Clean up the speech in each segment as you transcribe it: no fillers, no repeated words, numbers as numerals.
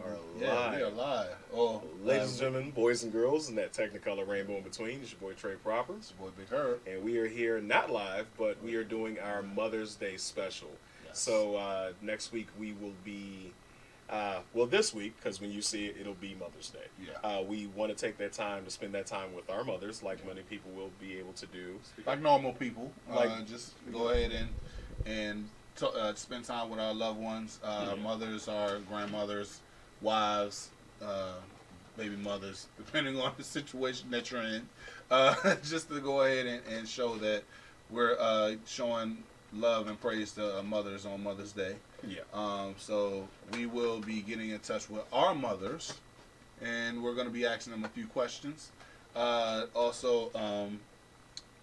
are Yeah, live. we are live. Oh, Ladies and gentlemen, boys and girls, and that Technicolor rainbow in between, it's your boy Trey Proper. it's your boy Big Herb. And we are here, not live, but we are doing our Mother's Day special. Yes. So next week we will be, well, this week, because when you see it, it'll be Mother's Day. Yeah. We want to take that time to spend that time with our mothers, like many people will be able to do. Like normal people, Like- just go ahead and spend time with our loved ones, our mothers, our grandmothers, wives, baby mothers, depending on the situation that you're in. Just to go ahead and show that we're showing love and praise to mothers on Mother's Day. Yeah. So we will be getting in touch with our mothers, and we're going to be asking them a few questions. Also,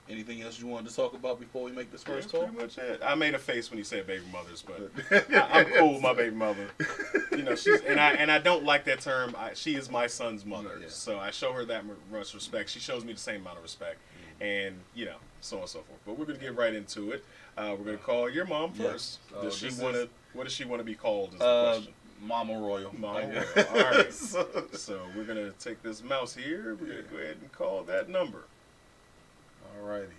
anything else you wanted to talk about before we make this first That's call? pretty much it. I made a face when you said baby mothers, but I'm cool with my baby mother. You know, she's and I don't like that term. She is my son's mother, Yeah. so I show her that much respect. She shows me the same amount of respect, and you know, so on and so forth. But we're gonna get right into it. We're gonna call your mom first. Yes. Does she This want to? is- What does she want to be called? Is the question. Mama Royal. Mama I guess. Royal. All right. So we're gonna take this mouse here. We're gonna go ahead and call that number. Alrighty.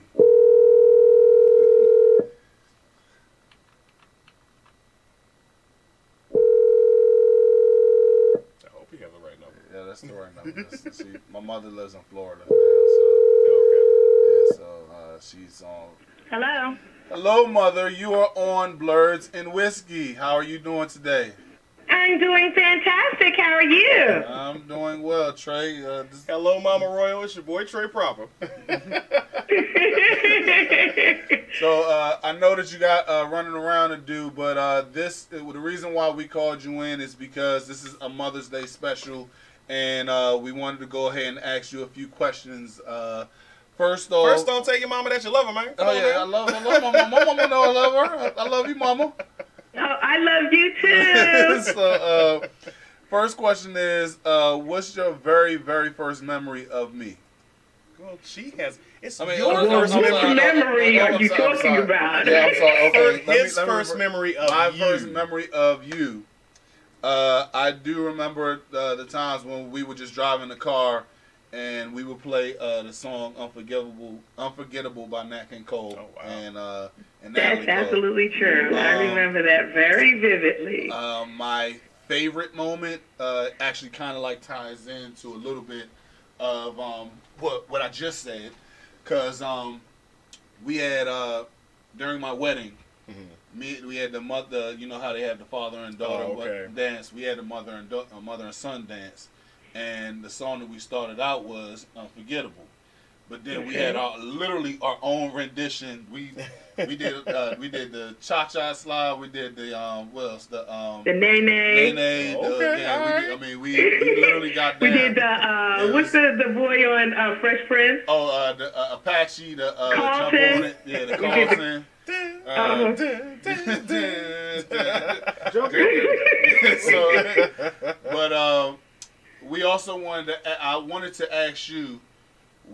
I hope you have the right number. Yeah, that's the right number. See, my mother lives in Florida now, so Okay. yeah, so she's on. Hello. Hello, mother. You are on Blurs and Whiskey. How are you doing today? I'm doing fantastic. How are you? I'm doing well, Trey. Hello, Mama Royal. It's your boy Trey Proper. So I know that you got running around to do, but the reason why we called you in is because this is a Mother's Day special, and we wanted to go ahead and ask you a few questions. First off, First, don't tell your mama that you love her, man. Come oh on, yeah, I man. love my mama. Know I love her. I love you, mama. Oh, I love you too. So first question is, what's your very, very first memory of me? Well, she has. It's I mean, your I'm first sorry. What memory. memory I'm are you sorry, I'm talking sorry. about? Yeah, I'm sorry. Okay, His first memory of my you. first memory of you. I do remember the times when we would just drive in the car and we would play the song "Unforgettable" by Nat King Cole. Oh, wow. And That's Natalie Cole. absolutely true. I remember that very vividly. My favorite moment actually kind of like ties into a little bit of what I just said, because we had during my wedding, we had the mother. You know how they have the father and daughter dance. We had the mother and son dance, and the song that we started out was "Unforgettable." But then we had literally our own rendition. We did the cha-cha slide. We did the what else? The Nene. Nene. Okay, all I mean, we literally got We down. did the what's the boy on Fresh Prince? Oh, the Apache, the jump Carlton. on it. Yeah, the We did the- Carlton. So, but we also I wanted to ask you,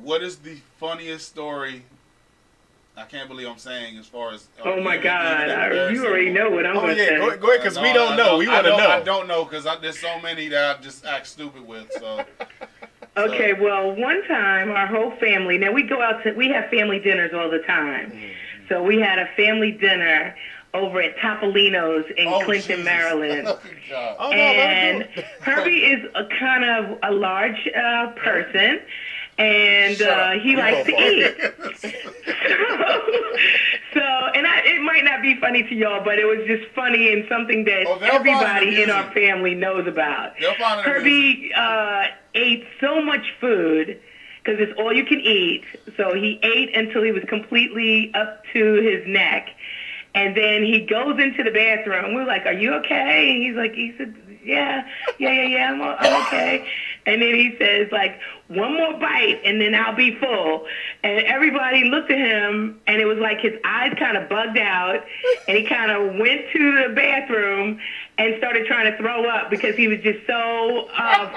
what is the funniest story? I can't believe I'm saying as far as. Oh my even God! embarrassing. You already know what I'm Oh going to yeah, say. go ahead, because we don't know. We want to know. I don't know because there's so many that I just act stupid with. So. Okay, well, one time our whole family, now we go out we have family dinners all the time. So we had a family dinner over at Topolino's in Clinton, Jesus. Maryland. Oh, God. Oh, no, let And her do it. Herbie is a kind of a large person, and Shut up. he You likes go to for eat. it. It might not be funny to y'all, but it was just funny and something that Oh, they'll find it everybody in our amusing. family knows about. They'll find it Herbie ate so much food because it's all you can eat. So he ate until he was completely up to his neck. And then he goes into the bathroom. We're like, "Are you okay?" And he said, "Yeah, I'm okay." And then he says, like, one more bite, and then I'll be full. And everybody looked at him, and it was like his eyes kind of bugged out, and he kind of went to the bathroom and started trying to throw up because he was just so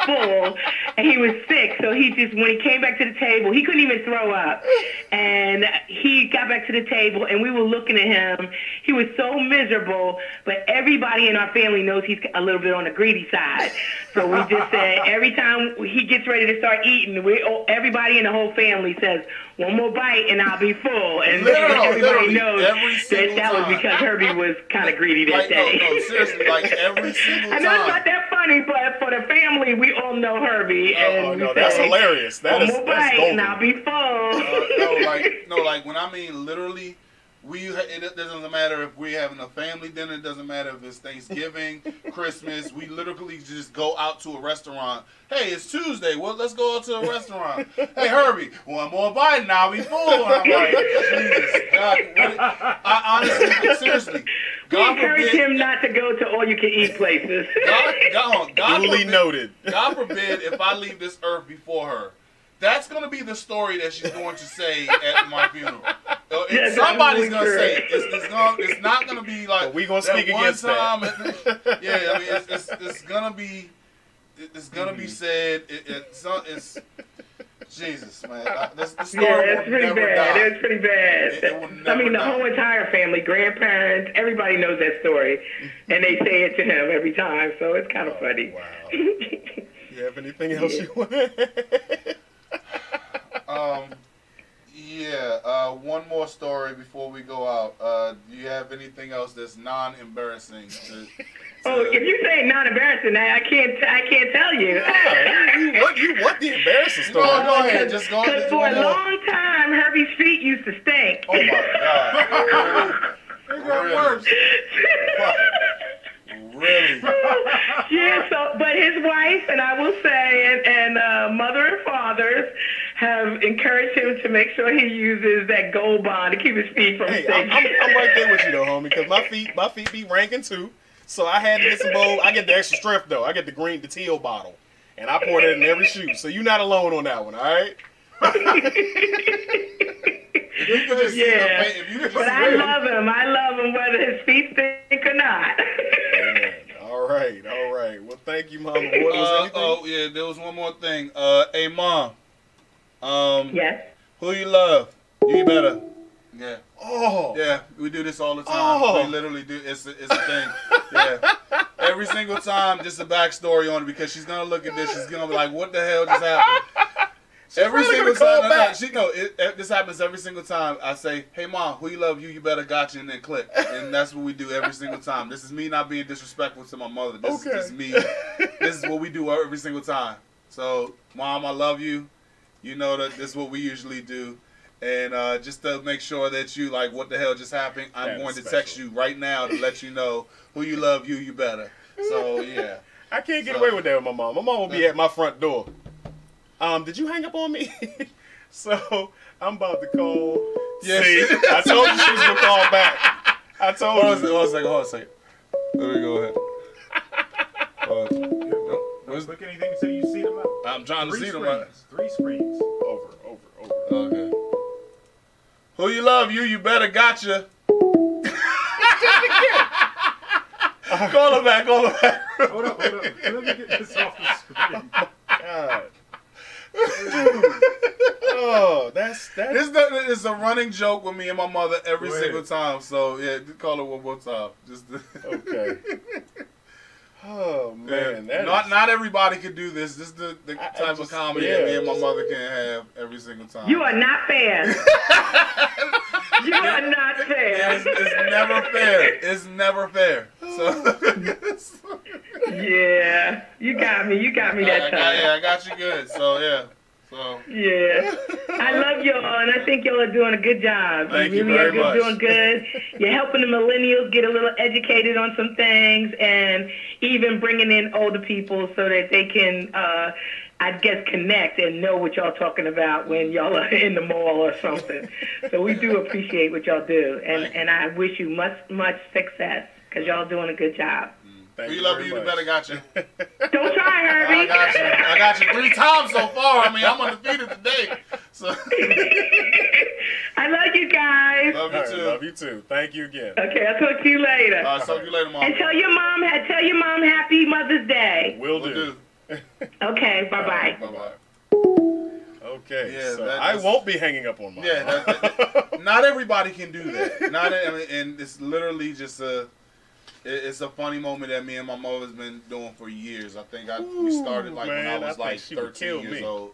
full, and he was sick. So he just, when he came back to the table, he couldn't even throw up. And he got back to the table, and we were looking at him. He was so miserable, but everybody in our family knows he's a little bit on the greedy side. So we just said, every time he gets ready to start eating, everybody in the whole family says, one more bite and I'll be full. And everybody knows that was because Herbie was kind of greedy that day. No, seriously, like every single time. I know it's not that funny, but for the family, we all know Herbie. Oh, no, that's hilarious. That's more bite golden. and I'll be full. Like when I mean literally, it doesn't matter if we're having a family dinner. It doesn't matter if it's Thanksgiving, Christmas. We literally just go out to a restaurant. Hey, it's Tuesday. Well, let's go out to a restaurant. Hey, Herbie, one more bite and I'll be full. And I'm like, Jesus, God. I honestly, seriously. We encourage him not to go to all-you-can-eat places. God Duly noted. God forbid if I leave this earth before her. That's going to be the story that she's going to say at my funeral. Somebody's going to say it. It's not going to be like but we going to speak against that. Yeah, I mean, it's going to be... It's gonna be said. It's Jesus, man. The story it's pretty bad. It's pretty bad. I mean, the whole entire family, grandparents, everybody knows that story, and they say it to him every time. So it's kind of funny. Wow. You have anything else you want? One more story before we go out. Do you have anything else that's non-embarrassing? If you say non-embarrassing, I can't tell you. You want the embarrassing story? Go ahead. Just go. Because for a long time, Herbie's feet used to stink. Oh my God! It got worse. Really? Yeah. But his wife and I will say, and mother and fathers have encouraged him to make sure he uses that Gold Bond to keep his feet from stinking. I'm right there with you though, homie, because my feet be ranking too. So I had to get some bold. I get the extra strength though. I get the teal bottle, and I pour that in every shoe. So you're not alone on that one, all right? But I love him. I love him whether his feet stink or not. Amen. All right. Well, thank you, Mama. There was one more thing. Hey, Mom. Yes. Who you love? You better. Yeah. Oh. Yeah, we do this all the time. Oh. We literally do. It's a thing. Yeah. Every single time, just a backstory on it because she's gonna look at this. She's gonna be like, "What the hell just happened?" Every single time, this happens every single time. I say, "Hey, Mom, who you love? You better got you," and then click, and that's what we do every single time. This is me not being disrespectful to my mother. This is just me. This is what we do every single time. So, Mom, I love you. You know that this is what we usually do. And just to make sure that you like what the hell just happened, I'm going to text you right now to let you know who you love, you better. So yeah. I can't get away with that with my mom. My mom will be at my front door. Did you hang up on me? So I'm about to call. Yeah. See, I told you she was gonna call back. I told you. Hold on a second. Let me go ahead. Don't click anything until you see them. I'm trying to see them. 3 screens. Over. Okay. Who you love, you better gotcha. Call her back. Hold up. Let me get this off the screen. God. Dude. Oh, that's This is a running joke with me and my mother every single time. So yeah, just call her one more time. okay. Oh man, not everybody can do this. This is the type of comedy that me and my mother can have every single time. You are not fair. You are not fair. It's never fair. It's never fair. So yeah, you got me. You got me that time. I got you good. So yeah. Yeah, I love y'all, and I think y'all are doing a good job. Thank you very much. Doing good. You're helping the millennials get a little educated on some things, and even bringing in older people so that they can, I guess, connect and know what y'all talking about when y'all are in the mall or something. So we do appreciate what y'all do, and I wish you much success because y'all doing a good job. Thank We you love very you. The much. better got you. Don't try, Herbie. I got you. I got you 3 times so far. I mean, I'm undefeated today. So I love you guys. love All you right, too. love you too. Thank you again. Okay, I'll talk to you later. Talk to you later, Mom. And tell your mom Happy Mother's Day. Will Will do. do. Okay, bye-bye. Bye-bye. Okay, Yeah, so that- I won't be hanging up on mine. Yeah, not everybody can do that. And it's literally just it's a funny moment that me and my mother's been doing for years. I think we started like when I man, was I think like she would 13 kill years me. old.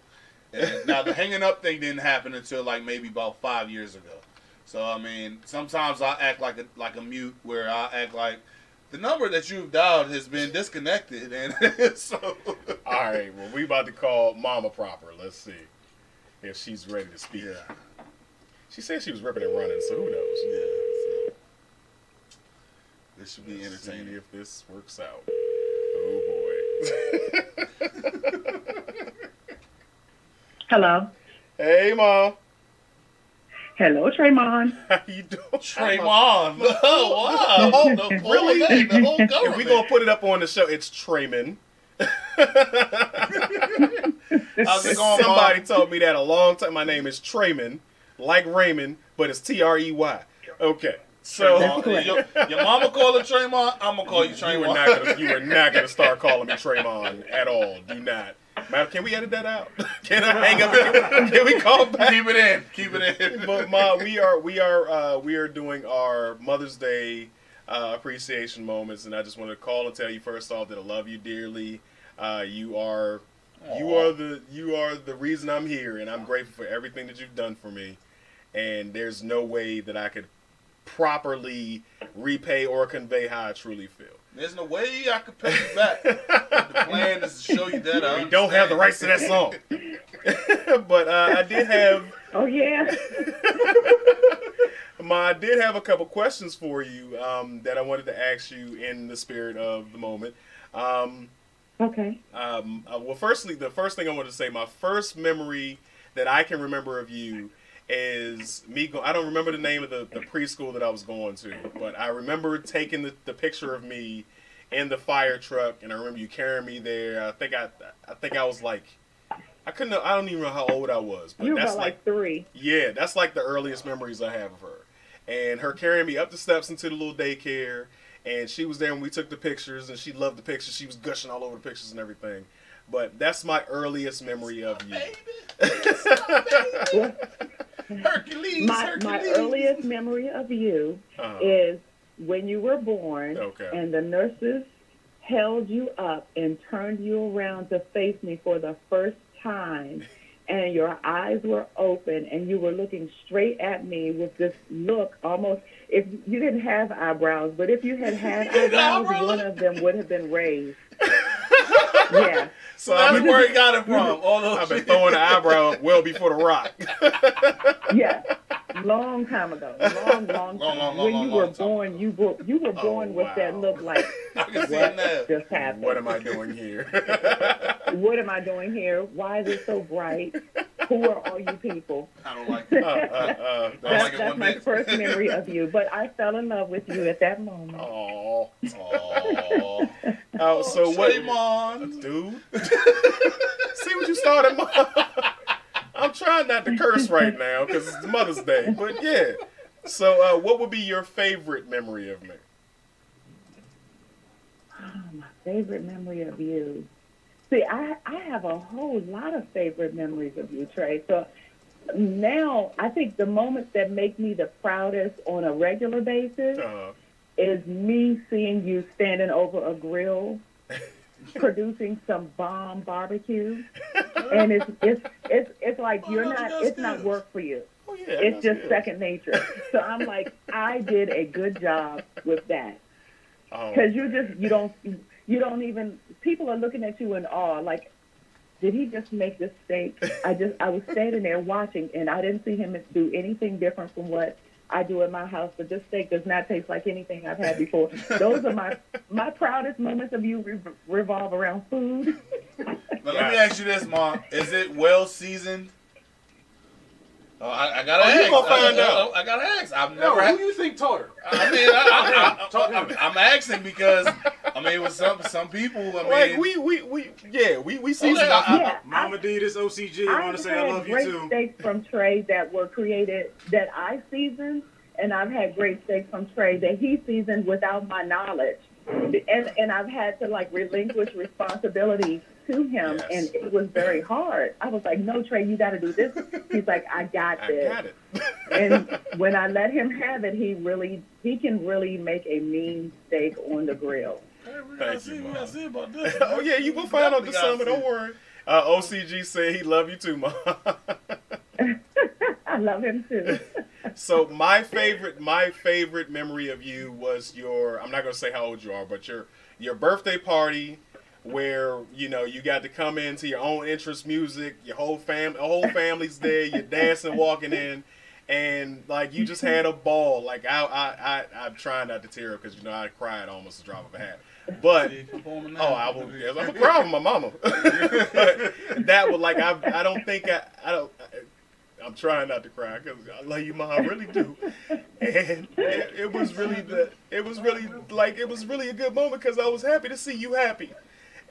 And now the hanging up thing didn't happen until like maybe about 5 years ago. So I mean, sometimes I act like a mute, where I act like the number that you've dialed has been disconnected, and so. All right, well, we about to call Mama proper. Let's see if she's ready to speak. Yeah. She said she was ripping and running, so who knows? Yeah. So. This should be Let's see entertaining. if this works out. Oh boy. Hello. Hey, Mom. Hello, Tremont. How you doing? Tremont. Oh, wow. The whole Really? name, the whole If government. we gonna put it up on the show, it's Trayman. How's it going, Somebody Mom? told me that a long time. My name is Trayman, like Raymond, but it's Trey. Okay, so Tremont. Your mama call it Tremont. I'm gonna call you Tremont. you were not gonna start calling me Tremont at all. Do not. Matter, can we edit that out? Can I hang up? Can we call back? Keep it in. Keep it in. But Ma, we are doing our Mother's Day appreciation moments, and I just want to call and tell you first off that I love you dearly. You are the reason I'm here, and I'm grateful for everything that you've done for me. And there's no way that I could properly repay or convey how I truly feel. There's no way I could pay you back. But the plan is to show you that I We don't have the rights to that song. But I did have. Oh, yeah. I did have a couple questions for you that I wanted to ask you in the spirit of the moment. Okay. Well, firstly, the first thing I wanted to say, my first memory that I can remember of you is me I don't remember the name of the preschool that I was going to, but I remember taking the picture of me in the fire truck, and I remember you carrying me there. I think I was like, I don't even know how old I was, but You were that's about like 3. yeah, that's like the earliest memories I have of her. And her carrying me up the steps into the little daycare, and she was there when we took the pictures, and she loved the pictures. She was gushing all over the pictures and everything. But that's my earliest memory of you. Hercules. My earliest memory of you is when you were born, Okay. and the nurses held you up and turned you around to face me for the first time, and your eyes were open, and you were looking straight at me with this look almost, if you didn't have eyebrows, but if you had eyebrows, one of them would have been raised. Yeah. So that's where he got it from. All those I've been throwing the eyebrow up well before The Rock. Yeah, long time ago, long time. Long when you were time born, you were born with that wow. look like, I can see it now. what just happened? What am I doing here? What am I doing here? Why is it so bright? Who are all you people? I don't like it. Don't like like it That's one my bit. first memory of you. But I fell in love with you at that moment. Oh, Oh, so what, Tremont. dude? See what you started, Mom? I'm trying not to curse right now because it's Mother's Day, but yeah. So, what would be your favorite memory of me? Oh, my favorite memory of you. See, I have a whole lot of favorite memories of you, Trey. So now I think the moments that make me the proudest on a regular basis is me seeing you standing over a grill, producing some bomb barbecue, and it's like it's not work for you. Oh yeah, It's that's just good. second nature. So I'm like, I did a good job with that. Oh, Because you don't even, people are looking at you in awe, like, did he just make this steak? I was standing there watching, and I didn't see him do anything different from what I do at my house, but this steak does not taste like anything I've had before. Those are my proudest moments of you revolve around food. Now, let me ask you this, Mom. Is it well seasoned? I gotta ask. you gonna find out. I gotta ask. I've No, never who had. do you think taught her? I mean, I'm asking because I mean, with some people, I mean, Like we see. Okay, Mama D, this OCG. I want to say I love you great too. steaks from Trey that were created that I seasoned, and I've had great steaks from Trey that he seasoned without my knowledge, and I've had to like relinquish responsibility to him, Yes. and it was very hard. I was like, "No, Trey, you got to do this." He's like, "I got this." I got it. And when I let him have it, he can really make a mean steak on the grill. Thank you, we Mom. gotta see about this. Oh yeah, you gonna find out this summer. Don't worry. OCG said he love you too, Mom. I love him too. So my favorite memory of you was your. I'm not gonna say how old you are, but your birthday party, where you got to come into your own interest music. Your whole family's there. You're dancing, walking in, and like you just had a ball. Like I'm trying not to tear up because I cried almost a drop of a hat. But I will. Yes, I'm gonna cry with my mama. But that was like I don't think I don't. I'm trying not to cry because I love you, Mom. I really do. And it was really a good moment because I was happy to see you happy.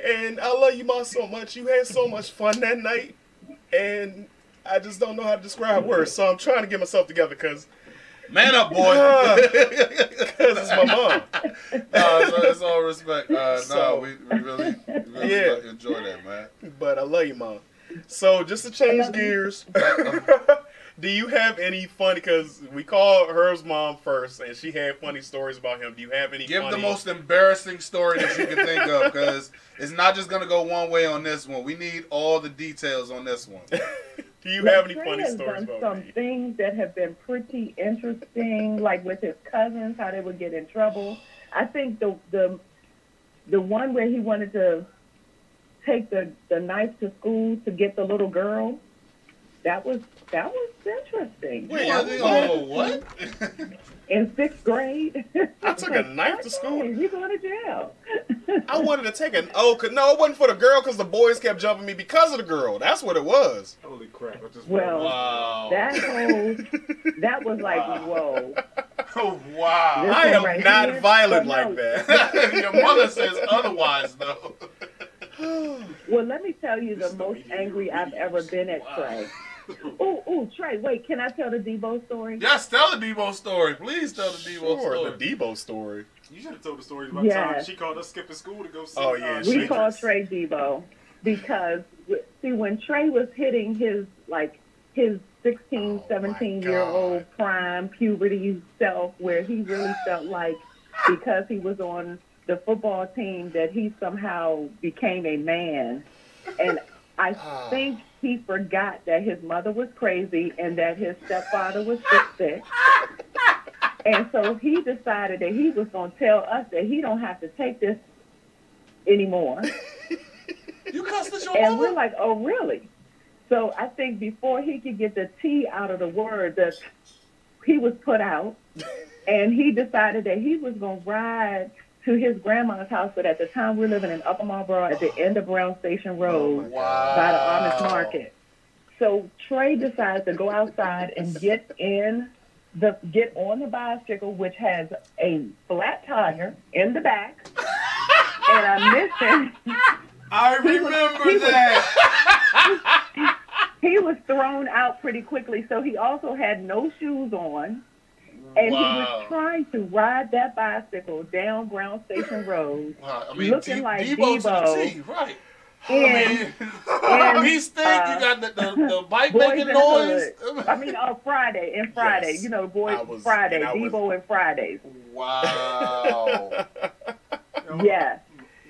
And I love you, Mom, so much. You had so much fun that night, and I just don't know how to describe words. So I'm trying to get myself together because. Man up, boy. Because it's my mom. It's all respect. So- we really Yeah. enjoy that, man. But I love you, Mom. So just to change gears, do you have any funny? Because we called Herb's mom first, and she had funny stories about him. Do you have any? Give funny... the most embarrassing story that you can think of, because it's not just gonna go one way on this one. We need all the details on this one. Do you have any Trey funny has stories done about some me? things that have been pretty interesting, like with his cousins, how they would get in trouble. I think the one where he wanted to take the knife to school to get the little girl, that was interesting. Wait, what? In 6th grade. I took a knife to school? You going to jail. I wanted to take no, it wasn't for the girl because the boys kept jumping me because of the girl. That's what it was. Holy crap! I just Well, Wow. that was like, whoa. Oh, wow. This I am right not here, violent but like no. that. Your mother says otherwise, though. Well, let me tell you the most angry I've ever been at Trey. Ooh, Trey, wait, can I tell the Debo story? Yes, tell the Debo story. Please tell the Debo Sure, story. the Debo story. You should have told the story about Yes. time she called us skipping school to go see. Oh, yeah, We she- call Trey Debo because, see, when Trey was hitting his 16, 17-year-old prime puberty self, where he really felt like because he was on the football team that he somehow became a man. And I think he forgot that his mother was crazy and that his stepfather was sick. And so he decided that he was going to tell us that he don't have to take this anymore. You cussed at your And we're mother? like, oh, really? So I think before he could get the T out of the word, that he was put out, and he decided that he was going to ride to his grandma's house. But at the time, we're living in Upper Marlboro at the end of Brown Station Road Wow. by the Amish Market. So Trey decides to go outside and get on the bicycle, which has a flat tire in the back, and I miss him. I remember that. He was thrown out pretty quickly, so he also had no shoes on, and he Wow. was trying to ride that bicycle down Brown Station Road, Wow. I mean, looking like Debo to Debo. the T, right. and, He stink, you got the bike Boys making in the noise. Hood. I mean, Friday, Yes. Boys Friday, Debo and Fridays. Wow. Yes,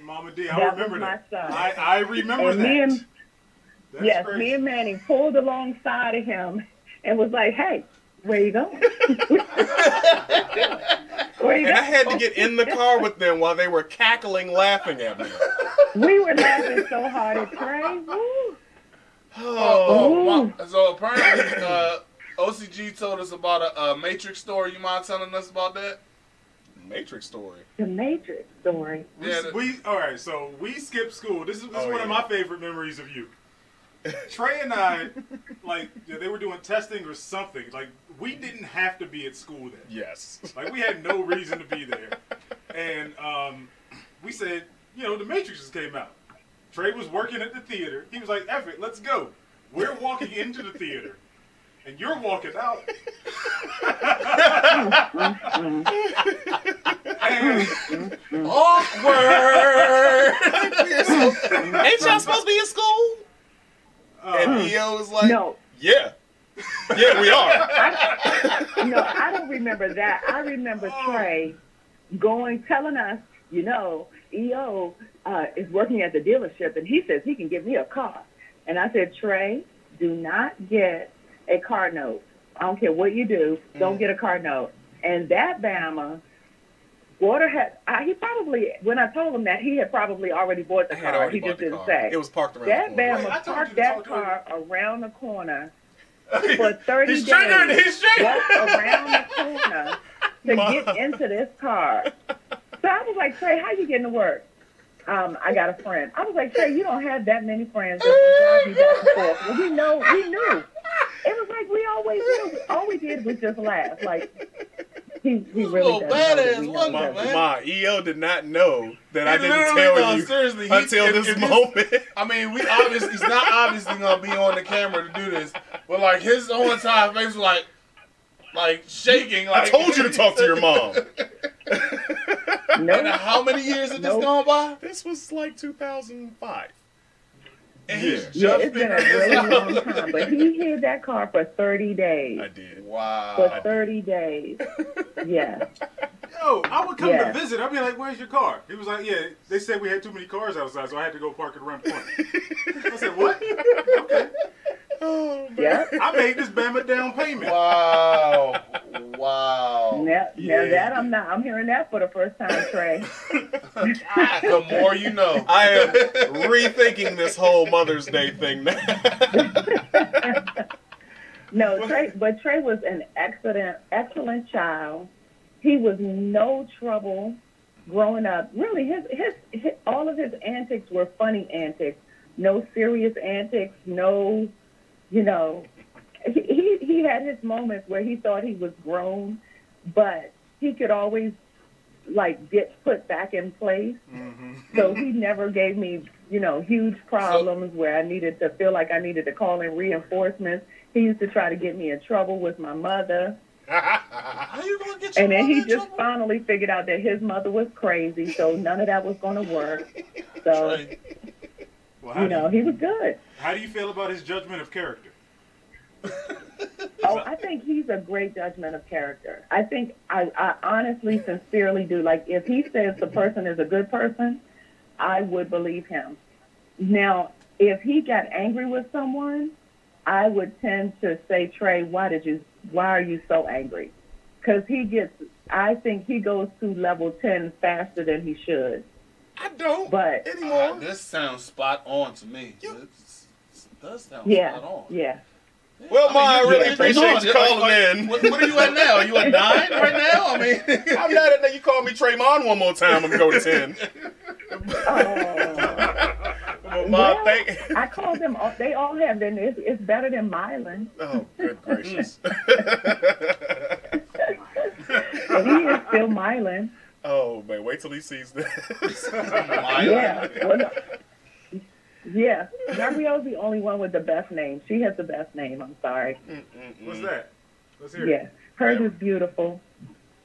Mama D, that I was remember my that. son. I remember And that. me and That's yes, crazy. me and Manning pulled alongside of him and was like, "Hey, where you going? Where you And I going?" had to get in the car with them while they were cackling, laughing at me. We were laughing so hard at Trey. Woo. Oh, So apparently, OCG told us about a Matrix story. You mind telling us about that? Matrix story. The Matrix story. Yeah, All right, so we skipped school. This is Oh, one of yeah. my favorite memories of you. Trey and I, they were doing testing or something. Like, we didn't have to be at school then. Yes. Like, we had no reason to be there. And we said, you know, The Matrix just came out. Trey was working at the theater. He was like, F it, let's go. We're walking into the theater, and you're walking out. Awkward. Ain't y'all supposed to be in school? And EO was like, No. yeah. Yeah, we are. No, I don't remember that. I remember Trey telling us, you know, EO is working at the dealership, and he says he can give me a car. And I said, Trey, do not get a car note. I don't care what you do. Don't get a car note. And that Bama, he probably, when I told him that, he had probably already bought the car. He just didn't say. It was parked around That the corner. Bama parked that car around the corner for 30 He's days. He's Walked around the corner to get into this car. So I was like, Trey, how you getting to work? I got a friend. I was like, Trey, you don't have that many friends that will drive you back and forth. Well, we knew. It was like we always knew. All we did was just laugh. Like, he really doesn't know that we know each other. Ma, EO did not know that I didn't tell you seriously, until this moment. I mean, he's not obviously gonna be on the camera to do this, but like his whole entire face was like shaking. Like, I told you to talk to your mom. Nope. And how many years had this gone by? This was like 2005. And Yeah. he's Yeah, just it's been a really long time. But he hid that car for 30 days. I did. Wow. For 30 days. Yeah. Yo, I would come Yeah. to visit. I'd be like, where's your car? He was like, yeah, they said we had too many cars outside, so I had to go park it around the corner. I said, what? Okay. Oh, man. Yeah. I made this Bama down payment. Wow. Now that I'm hearing that for the first time, Trey. The more you know. I am rethinking this whole Mother's Day thing now. No, Trey was an excellent child. He was no trouble growing up. Really, his all of his antics were funny antics. No serious antics. No, you know, he had his moments where he thought he was grown, but he could always like get put back in place. Mm-hmm. So he never gave me, you know, huge problems where I needed to feel like I needed to call in reinforcements. He used to try to get me in trouble with my mother. How you gonna get your And then mother he in just trouble? finally figured out that his mother was crazy, so none of that was going to work. So, Trey, Well, you know, he was good. how do you feel about his judgment of character? Oh, I think he's a great judgment of character. I think I honestly, sincerely do. Like, if he says the person is a good person, I would believe him. Now, if he got angry with someone, I would tend to say, Trey, why are you so angry? Because I think he goes to level 10 faster than he should. I don't But, anymore. this sounds spot on to me. This does sound yeah, spot on. yeah. Well, Ma, I really yeah, appreciate you calling in. What are you at now? Are you at 9 right now? I mean, I'm not at that. You call me Traymon one more time, I'm going to go to 10. Well, Ma, Well, I called them. They all have them. It's better than Mylan. Oh, good gracious. And he is still Mylan. Oh, man, wait till he sees this. Yeah. Well, yeah. Mario's the only one with the best name. She has the best name. I'm sorry. What's that? Let's hear Yeah. it. Hers is beautiful.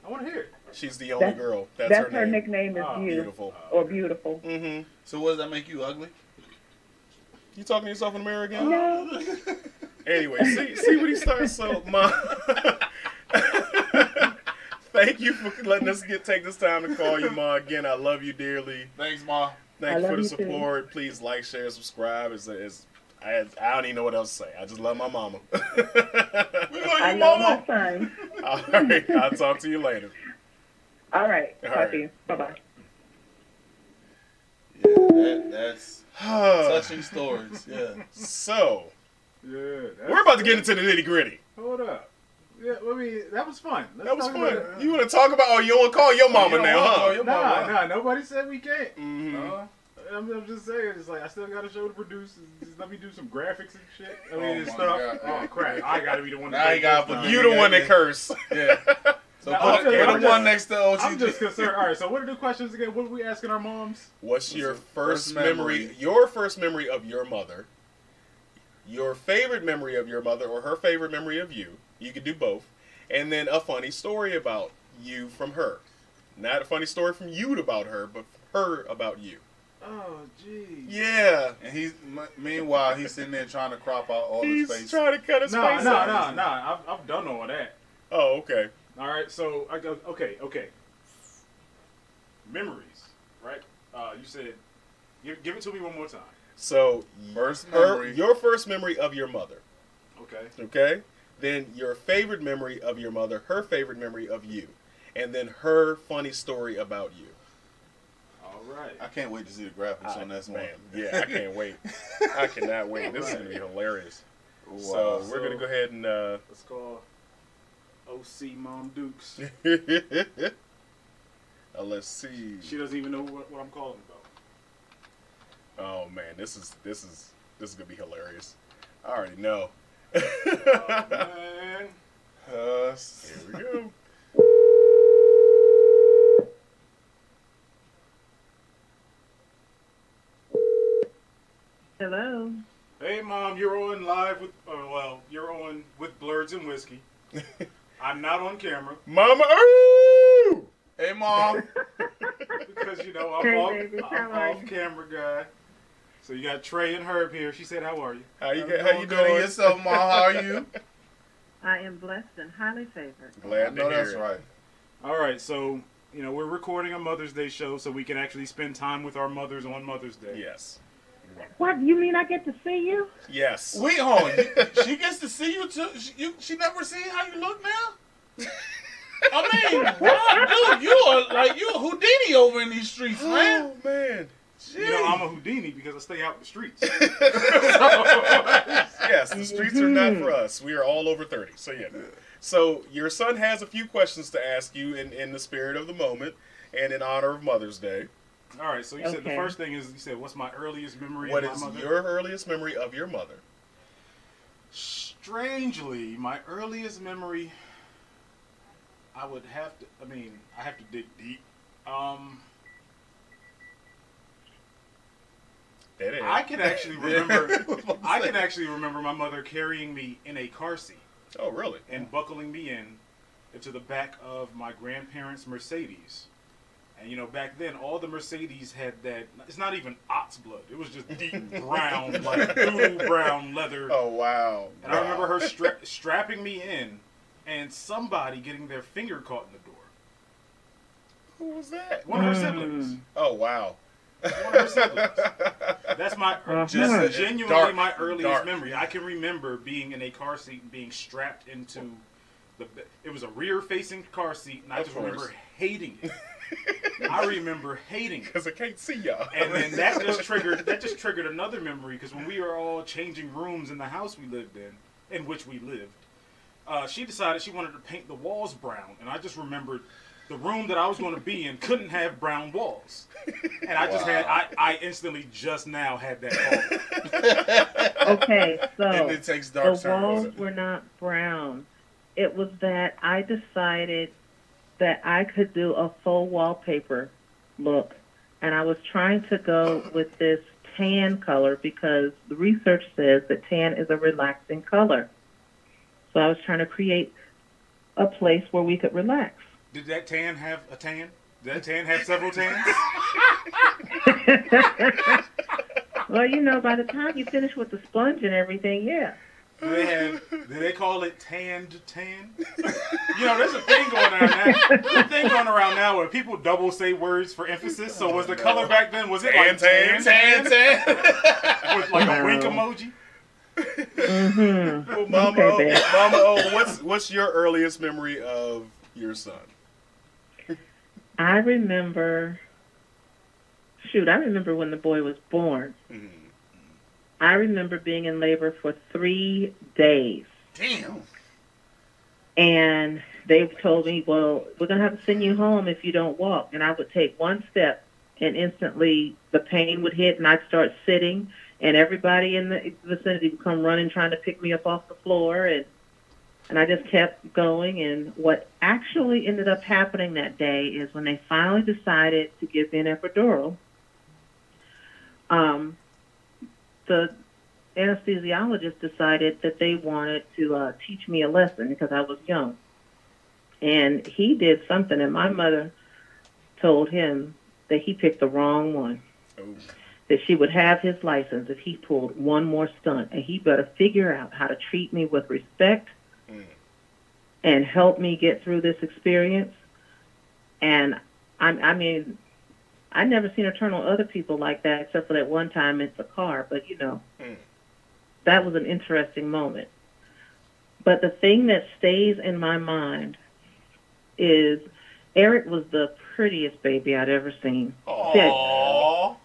I want to hear it. She's the only girl. That's That's her her name. nickname is Oh, beautiful. Beautiful. Or beautiful. Mm-hmm. so what does that make you ugly? You talking to yourself in the mirror again? No. Anyway, see what he starts. So, Ma, thank you for letting us take this time to call you, Ma. Again, I love you dearly. Thanks, Ma. Thank I you for love the you too. support. Please like, share, subscribe. I don't even know what else to say. I just love my mama. We love I you, love Mama. my son. All right, I'll talk to you later. All right. All Talk right. to you. Bye-bye. Yeah, that's touching stories. Yeah. So, Yeah. we're about to get into the nitty gritty. Hold up. Yeah, I mean, that was fun. Let's That was talk fun. about it. You want to talk about? Oh, you want to call your mama You don't now, wanna huh? call your mama. Nah, nobody said we can't. Mhm. I'm just saying, it's like I still got a show to produce. Just let me do some graphics and shit. I mean, Oh and my stuff. God. Oh crap! I gotta be the one. Now to you gotta take put this You time. the one that curse. Yeah. So Now, put, okay, put I'm a one just- next to OG. I'm just concerned. All right, so what are the questions again? What are we asking our moms? What's your first first memory? memory? Your first memory of your mother. Your favorite memory of your mother, or her favorite memory of you. You could do both, and then a funny story about you from her. Not a funny story from you about her, but her about you. Oh, geez. Yeah. And meanwhile he's sitting there trying to crop out all He's his face. trying to cut his No, face no, off. no, no. I've done all of that. Oh, okay. All right, so I go. Okay. Memories, right? You said, give it to me one more time. So First memory. your first memory of your mother. Okay. Okay. Then your favorite memory of your mother, her favorite memory of you, and then her funny story about you. All right. I can't wait to see the graphics on this Man, one. yeah, I can't wait. I cannot wait. This is gonna be hilarious. Wow. So we're gonna go ahead and Let's call OC Mom Dukes. let's see. She doesn't even know what I'm calling about. Oh man, this is gonna be hilarious. I already know. Oh, man. Here we go. Hello. Hey, Mom, you're on live with. You're on with Blurs and Whiskey. I'm not on camera Mama, ooh! Hey mom. because I'm Hey, baby, how are off you? camera guy. So you got Trey and Herb here. She said, "How are you?" How you Good doing? in yourself, mom? How are you? I am blessed and highly favored. I Glad to know hear that's it. right. All right, so we're recording a Mother's Day show so we can actually spend time with our mothers on Mother's Day. Yes. What, you mean I get to see you? Yes. Wait, hold on. She gets to see you too. She never seen how you look now. I mean, wow, dude, you a Houdini over in these streets, man. Oh man. I'm a Houdini because I stay out in the streets. Yes, the streets are not for us. We are all over 30. So yeah. So your son has a few questions to ask you in the spirit of the moment and in honor of Mother's Day. All right, so you said the Okay. first thing is what's my earliest memory What of my is mother? your earliest memory of your mother? Strangely, my earliest memory, I have to dig deep. That is. I can actually remember my mother carrying me in a car seat Oh really? and buckling me into the back of my grandparents' Mercedes. And back then, all the Mercedes had that. It's not even ox blood. It was just deep brown, like doodle brown leather. Oh wow. And I remember her strapping me in, and somebody getting their finger caught in the door. Who was that? One of her siblings. Oh wow. One of her siblings. That's my Just genuinely dark, my earliest dark. memory. I can remember being in a car seat and being strapped into the. It was a rear-facing car seat, and I Of just course. remember hating it. I remember hating it. Because I can't see y'all. And then that just triggered another memory because when we were all changing rooms in the house we lived in which we lived, she decided she wanted to paint the walls brown, and I just remembered the room that I was going to be in couldn't have brown walls, and I just I instantly just now had that call. Okay, And so it takes dark the walls turns. were not brown. It was that I decided that I could do a full wallpaper look, and I was trying to go with this tan color because the research says that tan is a relaxing color. So I was trying to create a place where we could relax. Did that tan have a tan? Did that tan have several tans? Well, by the time you finish with the sponge and everything, yeah. Do they call it tanned tan? There's a thing going around now. There's a thing going around now where people double say words for emphasis. So was the color back then? Was it like tan with like a wink emoji? Mm-hmm. Well, Mama, Okay, babe. Mama O, what's your earliest memory of your son? I remember when the boy was born. Mhm. I remember being in labor for 3 days. Damn. And they told me, well, we're going to have to send you home if you don't walk. And I would take one step, and instantly the pain would hit, and I'd start sitting, and everybody in the vicinity would come running trying to pick me up off the floor. And And I just kept going. And what actually ended up happening that day is when they finally decided to give me an epidural, the anesthesiologist decided that they wanted to teach me a lesson because I was young. And he did something, and my mother told him that he picked the wrong one. Oh. That she would have his license if he pulled one more stunt, and he better figure out how to treat me with respect and help me get through this experience. And I mean, I never seen her turn on other people like that, except for that one time in the car. But that was an interesting moment. But the thing that stays in my mind is Eric was the prettiest baby I'd ever seen. Aww.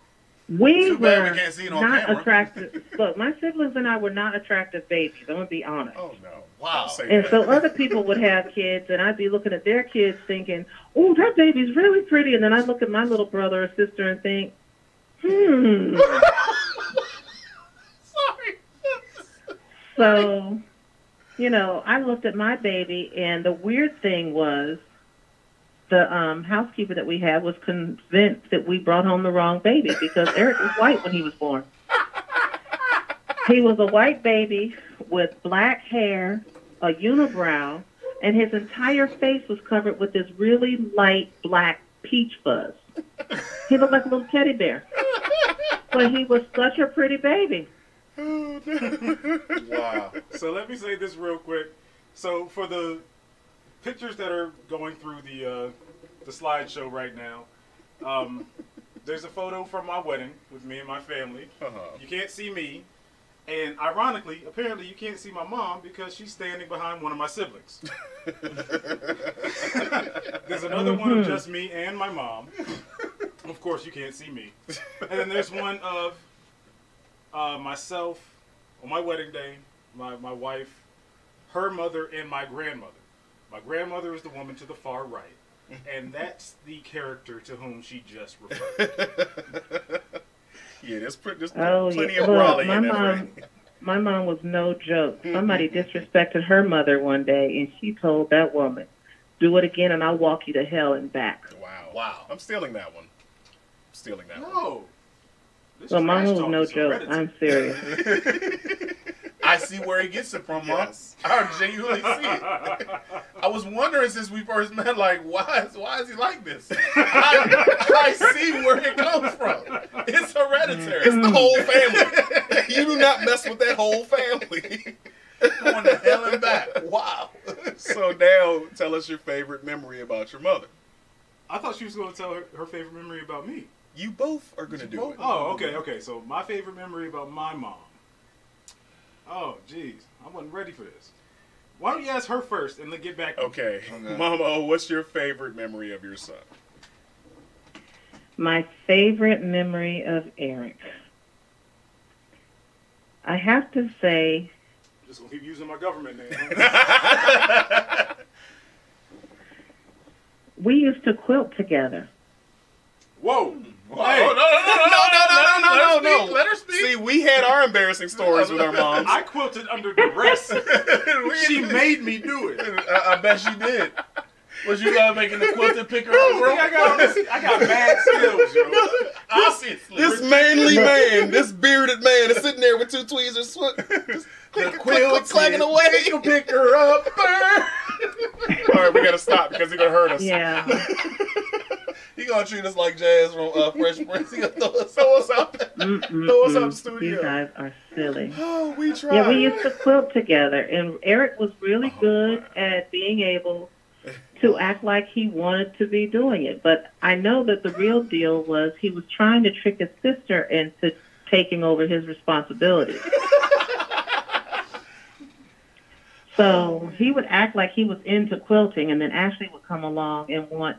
We Too bad were we can't see it on not camera. attractive. Look, my siblings and I were not attractive babies. I'm going to be honest. Oh, no. Wow. Don't say And that. so other people would have kids, and I'd be looking at their kids thinking, oh, that baby's really pretty. And then I'd look at my little brother or sister and think, Sorry. So, I looked at my baby, and the weird thing was the housekeeper that we had was convinced that we brought home the wrong baby because Eric was white when he was born. He was a white baby with black hair, a unibrow, and his entire face was covered with this really light black peach fuzz. He looked like a little teddy bear. But he was such a pretty baby. Wow. So let me say this real quick. So for the pictures that are going through the slideshow right now, there's a photo from my wedding with me and my family. You can't see me. And ironically, apparently you can't see my mom because she's standing behind one of my siblings. There's another one of just me and my mom. Of course, you can't see me. And then there's one of myself on my wedding day, my wife, her mother, and my grandmother. My grandmother is the woman to the far right. And that's the character to whom she just referred. Yeah, there's plenty Yeah. of Look, brawling in that frame. my mom was no joke. Somebody disrespected her mother one day, and she told that woman, do it again and I'll walk you to hell and back. Wow. I'm stealing that one. No. This So mom trash was talk no is joke. hereditary. I'm serious. I see where he gets it from, Mom. Yes. I genuinely see it. I was wondering since we first met, like, why is he like this? I see where it comes from. It's hereditary. It's the whole family. You do not mess with that whole family. Going to hell and back. Wow. So now, tell us your favorite memory about your mother. I thought she was going to tell her favorite memory about me. You both are going to do it. Oh, okay. So my favorite memory about my mom. Oh, jeez. I wasn't ready for this. Why don't you ask her first and then get back to Okay. Mama, what's your favorite memory of your son? My favorite memory of Eric. I have to say, Just gonna keep using my government name. we used to quilt together. Whoa. Wow. Hey, No. Let her speak. See, we had our embarrassing stories with our moms. I quilted under duress. She made me do it. I bet she did. Was you making the quilted picker up, bro? I got mad skills, yo. Obviously. This manly man, this bearded man, is sitting there with two tweezers, just click, clacking away. Pick her up. All right, we gotta stop because he's gonna hurt us. Yeah. He gonna treat us like Jazz from Fresh Prince. He gonna Throw us out the You studio. guys are silly. Oh, we tried. Yeah, we used to quilt together, and Eric was really good at being able to act like he wanted to be doing it. But I know that the real deal was he was trying to trick his sister into taking over his responsibilities. So he would act like he was into quilting, and then Ashley would come along and want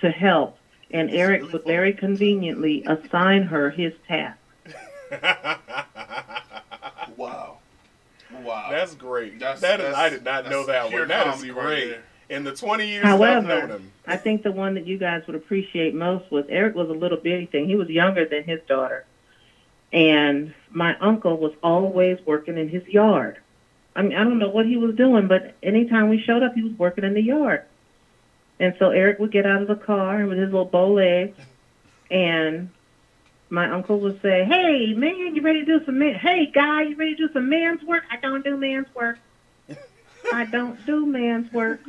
to help. And Eric would very conveniently assign her his task. Wow. That's great. That's- I did not know that pure one. That is comedy right great. there. In the 20 years that I've known However, him. I think the one that you guys would appreciate most was Eric was a little bitty thing. He was younger than his daughter. And my uncle was always working in his yard. I mean, I don't know what he was doing, but anytime we showed up, he was working in the yard. And so Eric would get out of the car with his little bow legs, and my uncle would say, "Hey, man, you ready to do some man? Hey, guy, you ready to do some man's work? I don't do man's work. I don't do man's work."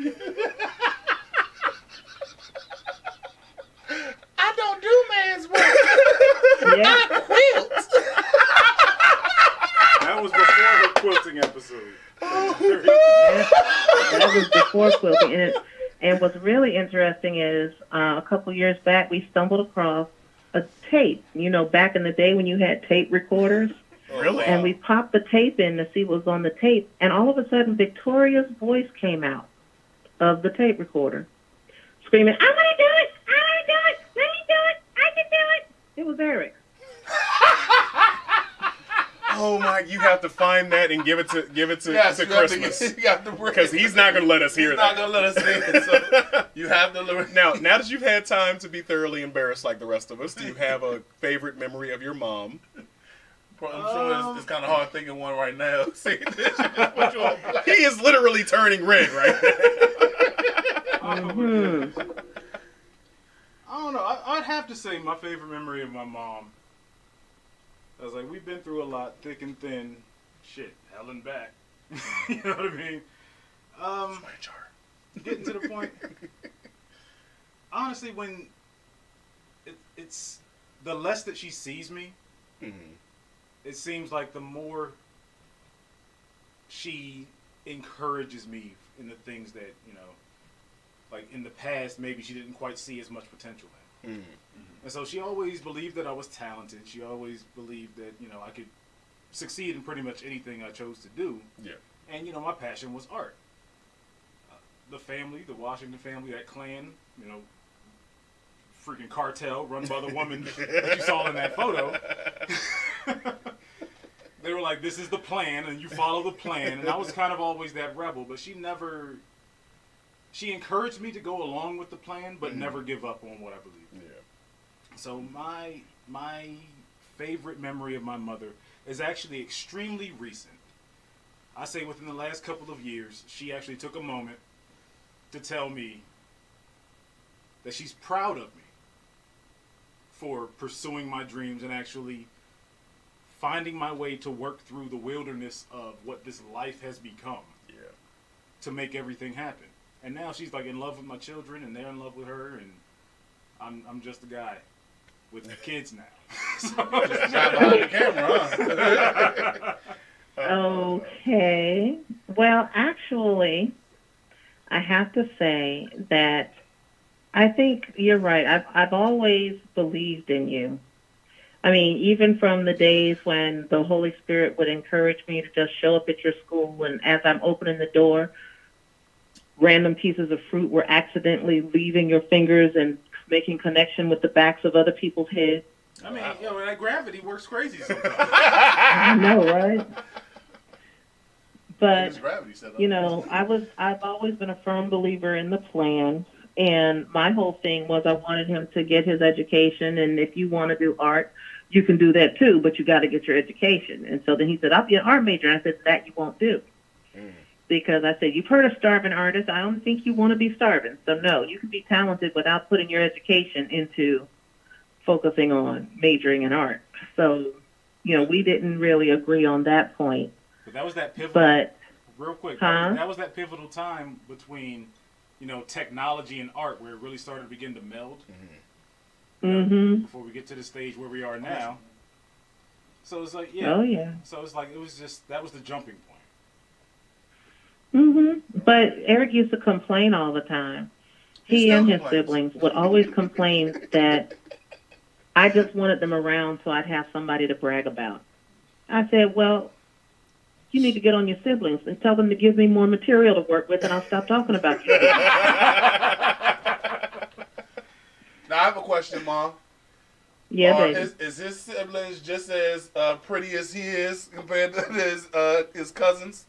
I don't do man's work. Yeah. I quilt. That was before her quilting episode. That was before quilting. And what's really interesting is a couple years back, we stumbled across a tape. You know, back in the day when you had tape recorders. Really? And we popped the tape in to see what was on the tape. And all of a sudden, Victoria's voice came out of the tape recorder, screaming, "I want to do it! I want to do it! Let me do it! I can do it!" It was Eric. Oh my! You have to find that and give it to Yes, to you have Christmas, you have to bring because he's not going to let us hear He's that. not gonna let us hear it. So you have to learn. Now that you've had time to be thoroughly embarrassed like the rest of us, do you have a favorite memory of your mom? I'm sure it's kind of hard thinking one right now. See, He is literally turning red right now. Mm-hmm. I don't know. I'd have to say my favorite memory of my mom. I was like, we've been through a lot, thick and thin, shit, hell and back. You know what I mean? Getting to the point. Honestly, when it's the less that she sees me, it seems like the more she encourages me in the things that, you know, like in the past, maybe she didn't quite see as much potential in. And so she always believed that I was talented. She always believed that, you know, I could succeed in pretty much anything I chose to do. Yeah. And, you know, my passion was art. The family, the Washington family, that clan, you know, freaking cartel run by the woman that you saw in that photo. They were like, this is the plan, and you follow the plan. And I was kind of always that rebel, but she encouraged me to go along with the plan, but never give up on what I believed in. Yeah. So my favorite memory of my mother is actually extremely recent. I say within the last couple of years, she actually took a moment to tell me that she's proud of me for pursuing my dreams and actually finding my way to work through the wilderness of what this life has become to make everything happen. And now she's like in love with my children, and they're in love with her, and I'm just a guy with kids now. Just behind the camera, huh? Okay. Well, actually, I have to say that I think you're right. I've always believed in you. I mean, even from the days when the Holy Spirit would encourage me to just show up at your school, and as I'm opening the door, random pieces of fruit were accidentally leaving your fingers and making connection with the backs of other people's heads. I mean, you know, that gravity works crazy sometimes. I know, right? But, Gravity set up. you know, I've always been a firm believer in the plan, and my whole thing was I wanted him to get his education, and if you want to do art, you can do that too, but you got to get your education. And so then he said, I'll be an art major. And I said, that you won't do. Because I said, you've heard of starving artists. I don't think you want to be starving. So no, you can be talented without putting your education into focusing on majoring in art. So, you know, we didn't really agree on that point. But that was that pivotal. But real quick, Huh? that was that pivotal time between, you know, technology and art, where it really started to begin to meld. Before we get to the stage where we are now. So it's like, yeah. Oh, yeah. So it's like, it was just, that was the jumping point. But Eric used to complain all the time. He and his siblings would always complain that I just wanted them around so I'd have somebody to brag about. I said, well, you need to get on your siblings and tell them to give me more material to work with, and I'll stop talking about you. Now I have a question, Mom. Yeah, baby. Is his siblings just as pretty as he is compared to his cousins?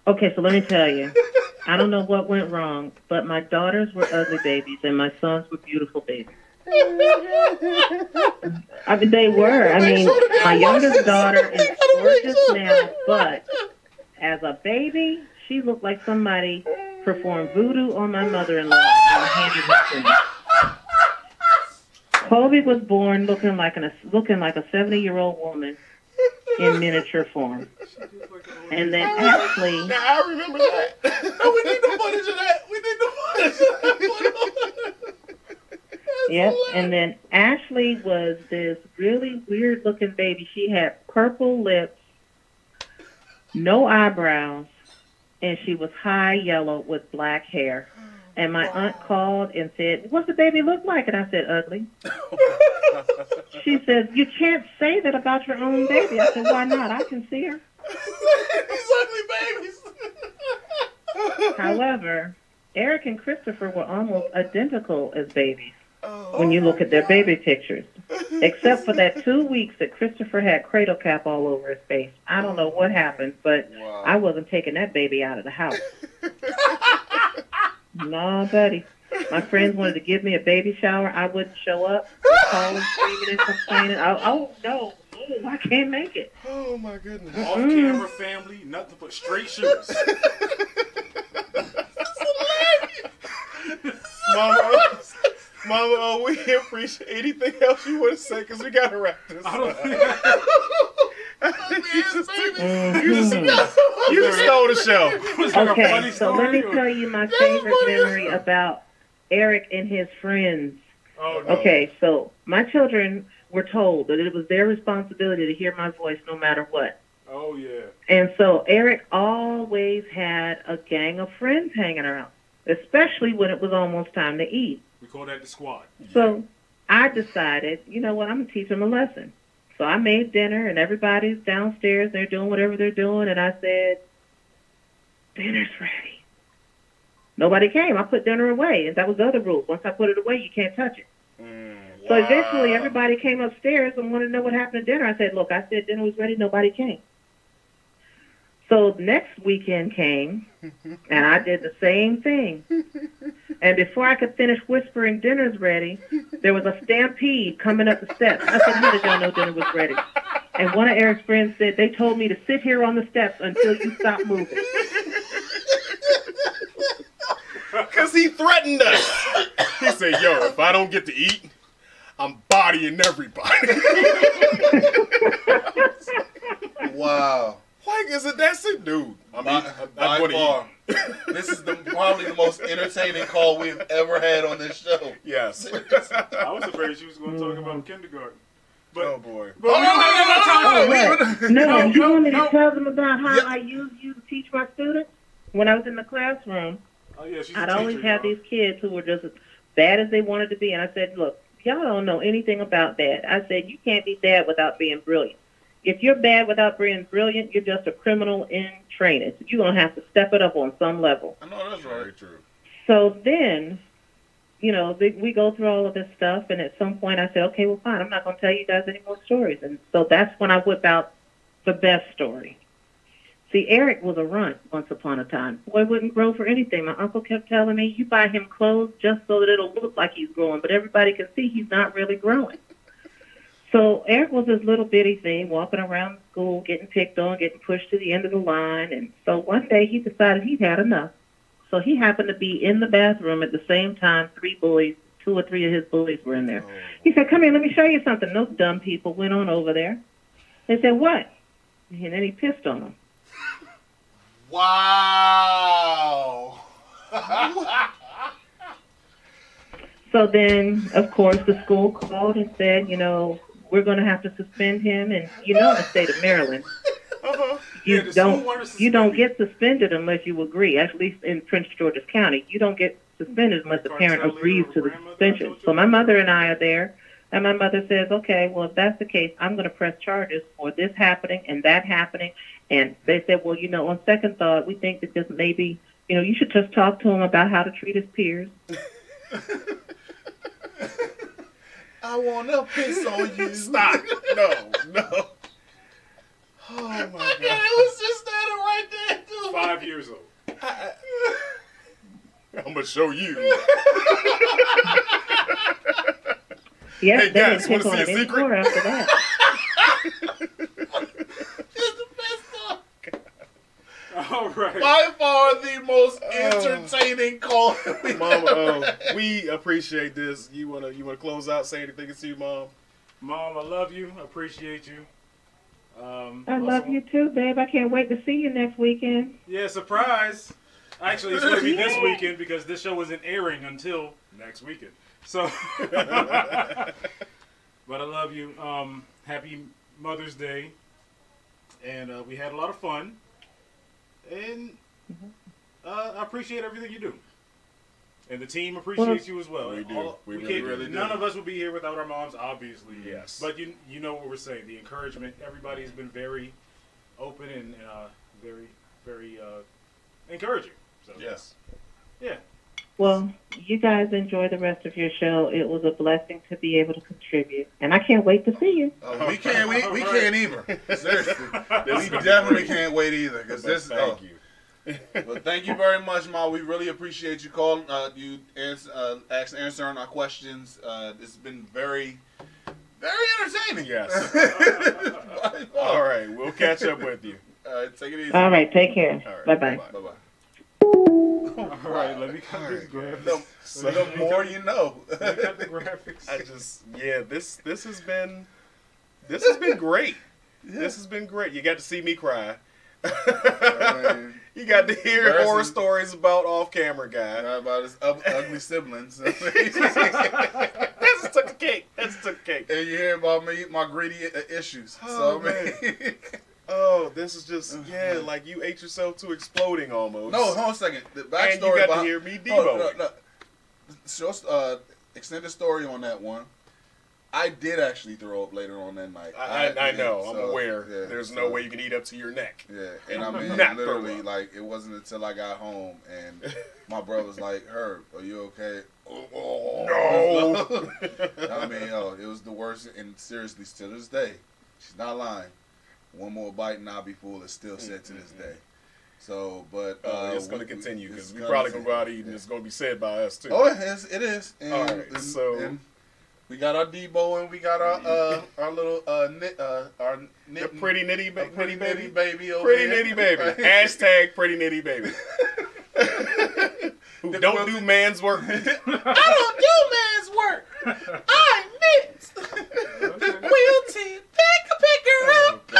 Okay, so let me tell you. I don't know what went wrong, but my daughters were ugly babies and my sons were beautiful babies. I mean, they were. I mean, my youngest daughter is gorgeous now, but as a baby, she looked like somebody performed voodoo on my mother-in-law and handed her to me. Kobe was born looking like a 70-year-old woman in miniature form. And then Ashley, Now I remember that. No, we need the footage of that. We need the footage of that. yep, and then Ashley was this really weird-looking baby. She had purple lips, no eyebrows, and she was high yellow with black hair. And my aunt called and said, "What's the baby look like?" And I said, "Ugly." She says, "You can't say that about your own baby." I said, "Why not? I can see her." These ugly babies. However, Eric and Christopher were almost identical as babies when you look at their baby pictures, except for that 2 weeks that Christopher had cradle cap all over his face. I don't know what happened, but I wasn't taking that baby out of the house. No, buddy. My friends wanted to give me a baby shower. I wouldn't show up, calling, screaming, and complaining. Oh, no, I can't make it. Oh my goodness. Off-camera family, nothing but straight shooters. Mama, we appreciate anything else you want to say because we got to wrap this I don't up. think You just stole the show. it was like a Okay, funny so let me story. tell you my favorite memory about Eric and his friends. Oh, no. Okay, so my children were told that it was their responsibility to hear my voice no matter what. Oh, yeah. And so Eric always had a gang of friends hanging around, especially when it was almost time to eat. We call that the squad. So I decided, you know what, I'm going to teach them a lesson. So I made dinner, and everybody's downstairs. They're doing whatever they're doing, and I said, "Dinner's ready." Nobody came. I put dinner away, and that was the other rule. Once I put it away, you can't touch it. So eventually everybody came upstairs and wanted to know what happened to dinner. I said, "Look, I said dinner was ready. Nobody came." So next weekend came, and I did the same thing. And before I could finish whispering dinner's ready, there was a stampede coming up the steps. I said, "How did y'all know dinner was ready?" And one of Eric's friends said, "They told me to sit here on the steps until you stop moving." Because he threatened us. He said, "Yo, if I don't get to eat, I'm bodying everybody." Wow. Like, that's it, dude. I mean, By I'm gonna far. eat. This is probably the most entertaining call we've ever had on this show. Yes. I was afraid she was going to talk about kindergarten. But, Oh boy. but we don't have enough time for that. No, you want me no. to tell them about how Yep. I used you to teach my students? When I was in the classroom, Oh, yeah, she's a I'd always teacher, have y'all. these kids who were just as bad as they wanted to be. And I said, "Look, y'all don't know anything about that." I said, "You can't be bad without being brilliant. If you're bad without being brilliant, you're just a criminal in training. So you're going to have to step it up on some level." I know that's Very right. true. So then, you know, we go through all of this stuff. And at some point I said, "Okay, well, fine. I'm not going to tell you guys any more stories." And so that's when I whip out the best story. See, Eric was a runt once upon a time. Boy wouldn't grow for anything. My uncle kept telling me, "You buy him clothes just so that it'll look like he's growing, but everybody can see he's not really growing." So Eric was this little bitty thing walking around school, getting picked on, getting pushed to the end of the line. And so one day he decided he'd had enough. So he happened to be in the bathroom at the same time 2 or 3 of his bullies were in there. He said, "Come here, let me show you something." Those dumb people went on over there. They said, "What?" And then he pissed on them. Wow. So then, of course, the school called and said, "You know, we're going to have to suspend him." And you know, in the state of Maryland, Yeah, the school wanted to you don't suspend get suspended unless you agree. At least in Prince George's County, you don't get suspended unless the parent Cartelli agrees or to the grandmother suspension. told you So my about mother that? and I are there, and my mother says, "Okay, well, if that's the case, I'm going to press charges for this happening and that happening." And they said, "Well, you know, on second thought, we think that this maybe, you know, you should just talk to him about how to treat his peers." I want to piss on you. Stop. No. Oh my Yeah, god. it was just standing right there, too. 5 years old. I'm gonna show you. Yes, Hey, they guys, didn't pick wanna on see him a secret? anymore after that. It's the best stuff. Right. By far the most entertaining call. Mama, we appreciate this. You wanna close out, say anything to you, Mom? Mom, I love you. I appreciate you. I love you too, babe. I can't wait to see you next weekend. Yeah, surprise. Actually, it's going to be this weekend because this show isn't airing until next weekend. So, but I love you. Happy Mother's Day. And we had a lot of fun. And I appreciate everything you do. And the team appreciates you as well. We do. We really do. None of us would be here without our moms, obviously. Yes. But you know what we're saying. The encouragement. Everybody has been very open and very, very encouraging. So, Yes. Yeah. Well, you guys enjoy the rest of your show. It was a blessing to be able to contribute, and I can't wait to see you. We can't either. Seriously, we definitely can't wait either. Because this. Thank you. Well, thank you very much, Ma. We really appreciate you calling. You answering our questions. It's been very, very entertaining. Yes. All right, we'll catch up with you. Take it easy. All right, take care. All right, Bye-bye. Bye-bye. All right, let me cut these graphics. The more you know. Let me cut the graphics. This has been great. This has been great. You got to see me cry. You got to hear horror stories about off-camera guy. About his ugly siblings. That's took the cake. And you hear about me, my greedy issues. Oh, man. Oh, this is just, like you ate yourself to exploding almost. No, hold on a second. The backstory and you got to hear me Debo. No. Show, extended story on that one. I did actually throw up later on that night. I know. I'm so, aware. Yeah, There's no way you can eat up to your neck. Yeah, and I mean, Not literally, like, it wasn't until I got home and my brother was like, Herb, are you okay? No. I mean, it was the worst, and seriously, to this day, she's not lying. One more bite and I'll be full. It's still said to this day. So, but it's going to continue because we probably going to go out eating. It's going to be said by us too. Oh, it is. And, all right, so we got our Debo and we got our little pretty nitty baby. Pretty nitty baby over Pretty here. nitty baby. Hashtag pretty nitty baby. Who don't do man's work. I don't do man's work. I knit. Quilty. Pick her up.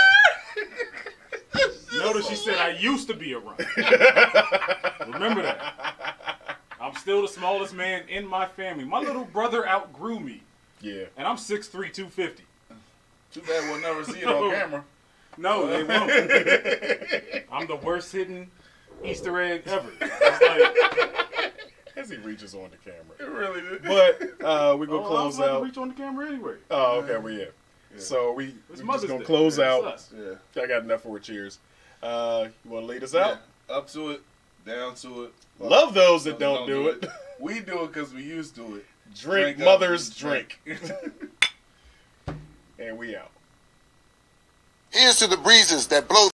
Notice she said I used to be a runner. Remember that. I'm still the smallest man in my family. My little brother outgrew me. Yeah. And I'm 6'3", 250. Too bad we'll never see it on camera. No, they won't. I'm the worst hidden Easter egg ever. It's like, as he reaches on the camera. It really did. But we're going to close I was out. to reach on the camera anyway. Oh, okay, well, yeah. So we're It's just Mother's going Day. to close It's out. us. Yeah. I got enough for a cheers. You want to lead us out? Yeah. Up to it, down to it. Love those that don't do it. We do it because we used to it. Drink up, mother's drink. And we out. Here's to the breezes that blow